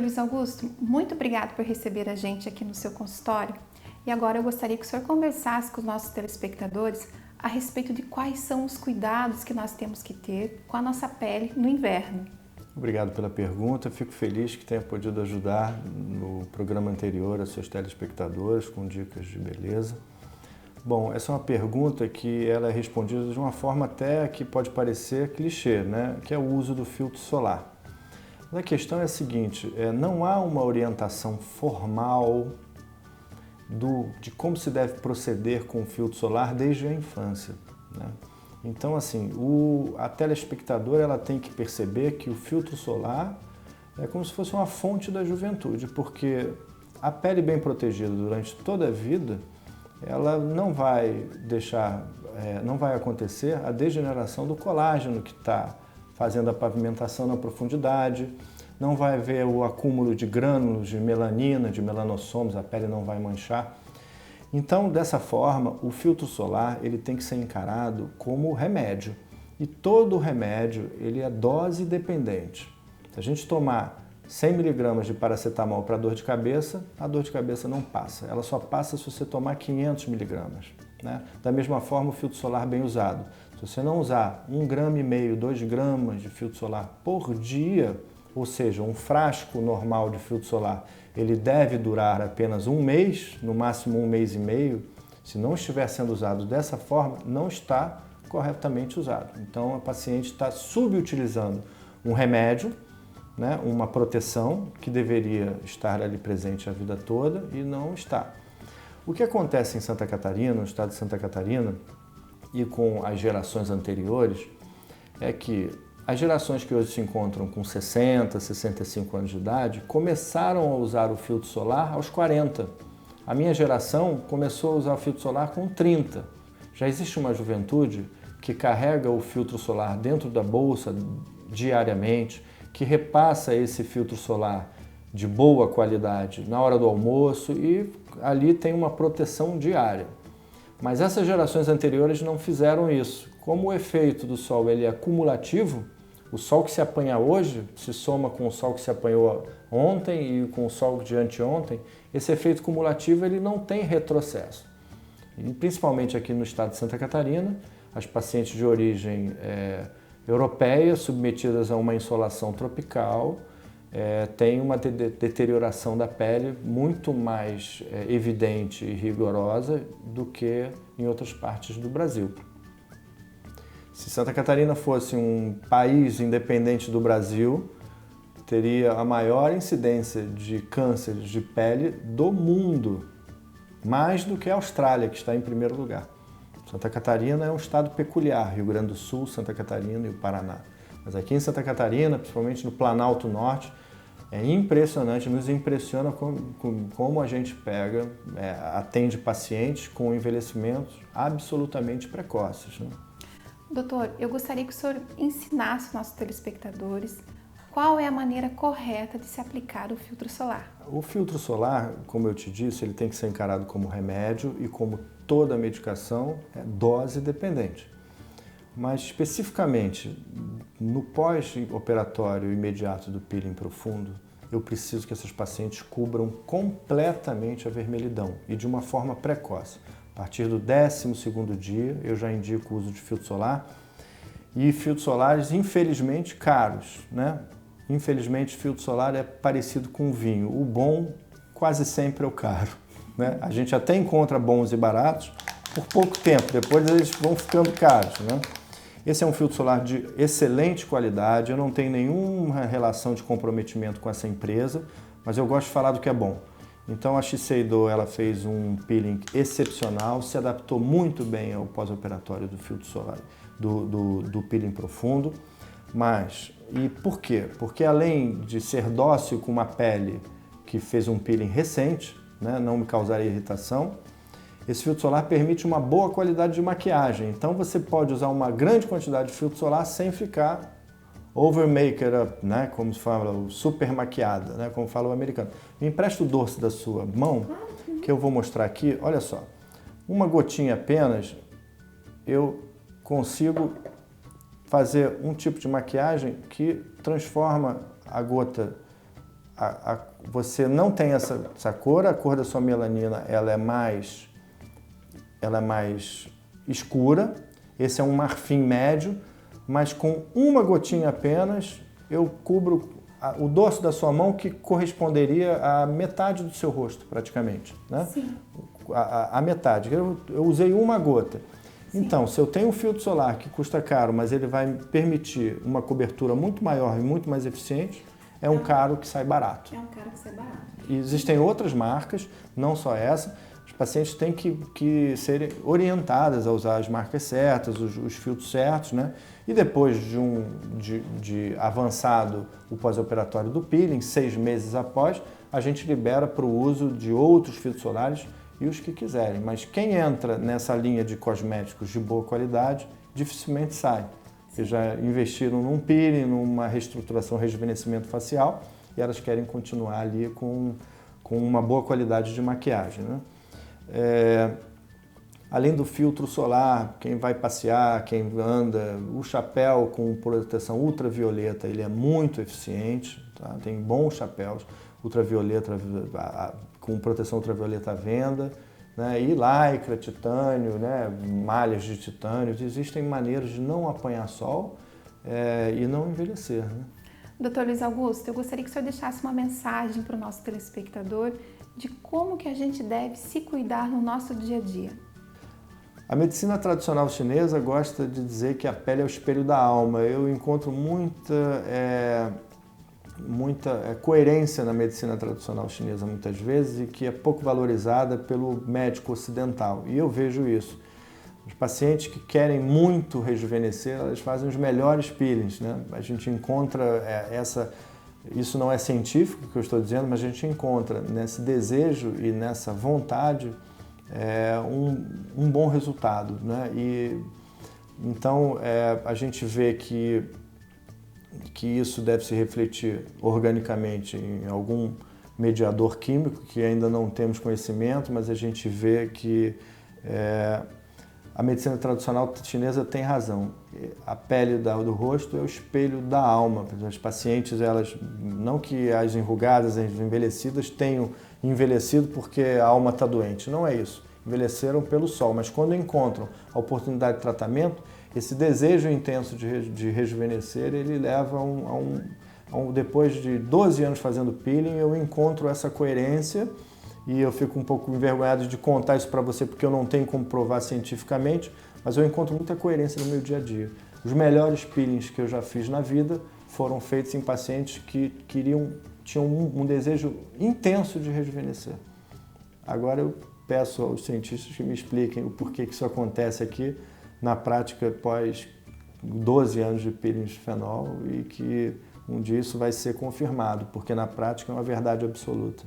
Luiz Augusto, muito obrigado por receber a gente aqui no seu consultório. E agora eu gostaria que o senhor conversasse com os nossos telespectadores a respeito de quais são os cuidados que nós temos que ter com a nossa pele no inverno. Obrigado pela pergunta. Fico feliz que tenha podido ajudar no programa anterior a seus telespectadores com dicas de beleza. Bom, essa é uma pergunta que ela é respondida de uma forma até que pode parecer clichê, né? Que é o uso do filtro solar. Mas a questão é a seguinte, não há uma orientação formal de como se deve proceder com o filtro solar desde a infância, né? Então, assim, a telespectadora ela tem que perceber que o filtro solar é como se fosse uma fonte da juventude, porque a pele bem protegida durante toda a vida, ela não vai não vai acontecer a degeneração do colágeno que está fazendo a pavimentação na profundidade, não vai haver o acúmulo de grânulos de melanina, de melanossomos, a pele não vai manchar. Então, dessa forma, o filtro solar ele tem que ser encarado como remédio. E todo remédio ele é dose dependente. Se a gente tomar 100 mg de paracetamol para dor de cabeça, a dor de cabeça não passa. Ela só passa se você tomar 500 mg. Né? Da mesma forma, o filtro solar bem usado. Se você não usar 1,5 gramas, 2 gramas de filtro solar por dia, ou seja, um frasco normal de filtro solar, ele deve durar apenas um mês, no máximo 1 mês e meio. Se não estiver sendo usado dessa forma, não está corretamente usado. Então, a paciente está subutilizando um remédio, né, uma proteção que deveria estar ali presente a vida toda e não está. O que acontece em Santa Catarina, no estado de Santa Catarina, e com as gerações anteriores, é que as gerações que hoje se encontram com 60, 65 anos de idade começaram a usar o filtro solar aos 40. A minha geração começou a usar o filtro solar com 30. Já existe uma juventude que carrega o filtro solar dentro da bolsa diariamente, que repassa esse filtro solar de boa qualidade na hora do almoço e ali tem uma proteção diária. Mas essas gerações anteriores não fizeram isso. Como o efeito do sol ele é acumulativo, o sol que se apanha hoje se soma com o sol que se apanhou ontem e com o sol de anteontem, esse efeito cumulativo ele não tem retrocesso. E principalmente aqui no estado de Santa Catarina, as pacientes de origem europeia, submetidas a uma insolação tropical, têm uma deterioração da pele muito mais evidente e rigorosa do que em outras partes do Brasil. Se Santa Catarina fosse um país independente do Brasil, teria a maior incidência de cânceres de pele do mundo, mais do que a Austrália, que está em primeiro lugar. Santa Catarina é um estado peculiar, Rio Grande do Sul, Santa Catarina e o Paraná. Mas aqui em Santa Catarina, principalmente no Planalto Norte, é impressionante, nos impressiona como a gente atende pacientes com envelhecimentos absolutamente precoces, né? Doutor, eu gostaria que o senhor ensinasse os nossos telespectadores qual é a maneira correta de se aplicar o filtro solar. O filtro solar, como eu te disse, ele tem que ser encarado como remédio e como toda medicação é dose dependente. Mas especificamente no pós-operatório imediato do peeling profundo, eu preciso que essas pacientes cubram completamente a vermelhidão e de uma forma precoce. A partir do 12º dia, eu já indico o uso de filtro solar e filtros solares, infelizmente, caros, né? Infelizmente, filtro solar é parecido com vinho. O bom quase sempre é o caro, né? A gente até encontra bons e baratos por pouco tempo, depois eles vão ficando caros, né? Esse é um filtro solar de excelente qualidade, eu não tenho nenhuma relação de comprometimento com essa empresa, mas eu gosto de falar do que é bom. Então a Shiseido ela fez um peeling excepcional, se adaptou muito bem ao pós-operatório do filtro solar, do peeling profundo. E por quê? Porque além de ser dócil com uma pele que fez um peeling recente, né, não me causaria irritação, esse filtro solar permite uma boa qualidade de maquiagem. Então você pode usar uma grande quantidade de filtro solar sem ficar over make-up, né, como se fala, super maquiada, né, como fala o americano. Me empresta o dorso da sua mão, que eu vou mostrar aqui. Olha só, uma gotinha apenas, eu consigo fazer um tipo de maquiagem que transforma a gota você não tem essa cor, a cor da sua melanina ela é mais escura, esse é um marfim médio, mas com uma gotinha apenas eu cubro o dorso da sua mão, que corresponderia à metade do seu rosto, praticamente, né? Sim. A metade. Eu usei uma gota. Sim. Então, se eu tenho um filtro solar que custa caro, mas ele vai me permitir uma cobertura muito maior e muito mais eficiente, é um caro que sai barato. É um caro que sai barato. E existem outras marcas, não só essa. Os pacientes têm que serem orientadas a usar as marcas certas, os filtros certos, né? E depois de avançado o pós-operatório do peeling, 6 meses após, a gente libera para o uso de outros filtros solares e os que quiserem. Mas quem entra nessa linha de cosméticos de boa qualidade, dificilmente sai. Porque já investiram num peeling, numa reestruturação, rejuvenescimento facial, e elas querem continuar ali com uma boa qualidade de maquiagem, né? Além do filtro solar, quem vai passear, quem anda, o chapéu com proteção ultravioleta, ele é muito eficiente, tá? Tem bons chapéus ultravioleta, com proteção ultravioleta à venda, né? E lycra, titânio, né? Malhas de titânio, existem maneiras de não apanhar sol e não envelhecer, né? Dr. Luiz Augusto, eu gostaria que o senhor deixasse uma mensagem para o nosso telespectador de como que a gente deve se cuidar no nosso dia a dia. A medicina tradicional chinesa gosta de dizer que a pele é o espelho da alma. Eu encontro muita coerência na medicina tradicional chinesa muitas vezes e que é pouco valorizada pelo médico ocidental. E eu vejo isso. Os pacientes que querem muito rejuvenescer, elas fazem os melhores peelings, né? A gente encontra isso não é científico que eu estou dizendo, mas a gente encontra nesse desejo e nessa vontade um bom resultado, né? E então a gente vê que isso deve se refletir organicamente em algum mediador químico que ainda não temos conhecimento, mas a gente vê que a medicina tradicional chinesa tem razão. A pele do rosto é o espelho da alma. As pacientes, elas, não que as enrugadas, as envelhecidas tenham envelhecido porque a alma está doente. Não é isso. Envelheceram pelo sol, mas quando encontram a oportunidade de tratamento, esse desejo intenso de rejuvenescer, ele leva depois de 12 anos fazendo peeling, eu encontro essa coerência e eu fico um pouco envergonhado de contar isso para você porque eu não tenho como provar cientificamente, mas eu encontro muita coerência no meu dia a dia. Os melhores peelings que eu já fiz na vida foram feitos em pacientes que tinham um desejo intenso de rejuvenescer. Agora eu peço aos cientistas que me expliquem o porquê que isso acontece aqui na prática após 12 anos de peeling de fenol e que um dia isso vai ser confirmado, porque na prática é uma verdade absoluta.